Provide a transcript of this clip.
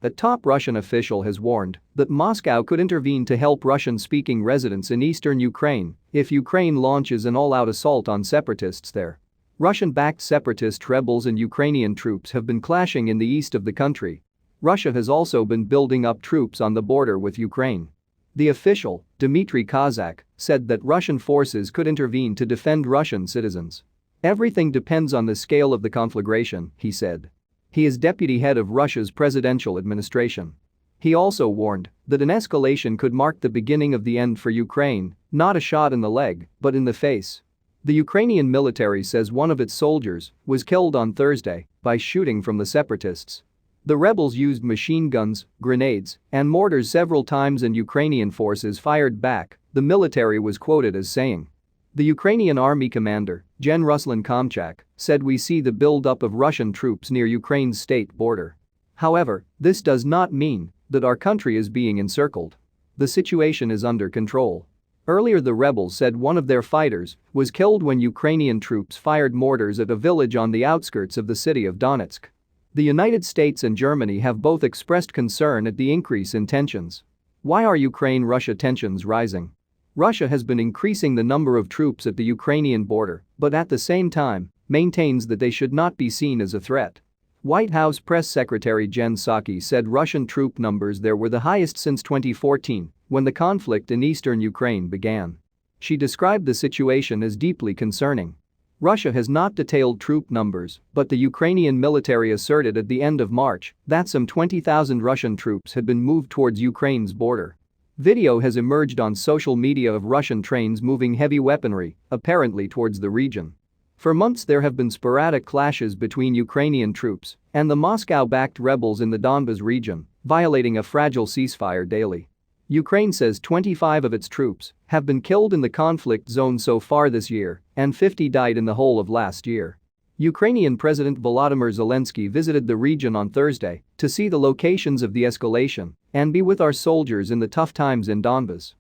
A top Russian official has warned that Moscow could intervene to help Russian-speaking residents in eastern Ukraine if Ukraine launches an all-out assault on separatists there. Russian-backed separatist rebels and Ukrainian troops have been clashing in the east of the country. Russia has also been building up troops on the border with Ukraine. The official, Dmitry Kozak, said that Russian forces could intervene to defend Russian citizens. "Everything depends on the scale of the conflagration," he said. He is deputy head of Russia's presidential administration. He also warned that an escalation could mark the beginning of the end for Ukraine, not a shot in the leg, but in the face. The Ukrainian military says one of its soldiers was killed on Thursday by shooting from the separatists. The rebels used machine guns, grenades, and mortars several times and Ukrainian forces fired back, the military was quoted as saying. The Ukrainian army commander, Gen. Ruslan Kamchak, said we see the buildup of Russian troops near Ukraine's state border. However, this does not mean that our country is being encircled. The situation is under control. Earlier the rebels said one of their fighters was killed when Ukrainian troops fired mortars at a village on the outskirts of the city of Donetsk. The United States and Germany have both expressed concern at the increase in tensions. Why are Ukraine-Russia tensions rising? Russia has been increasing the number of troops at the Ukrainian border, but at the same time, maintains that they should not be seen as a threat. White House Press Secretary Jen Psaki said Russian troop numbers there were the highest since 2014, when the conflict in eastern Ukraine began. She described the situation as deeply concerning. Russia has not detailed troop numbers, but the Ukrainian military asserted at the end of March that some 20,000 Russian troops had been moved towards Ukraine's border. Video has emerged on social media of Russian trains moving heavy weaponry, apparently towards the region. For months there have been sporadic clashes between Ukrainian troops and the Moscow-backed rebels in the Donbas region, violating a fragile ceasefire daily. Ukraine says 25 of its troops have been killed in the conflict zone so far this year, and 50 died in the whole of last year. Ukrainian President Volodymyr Zelensky visited the region on Thursday to see the locations of the escalation and be with our soldiers in the tough times in Donbas.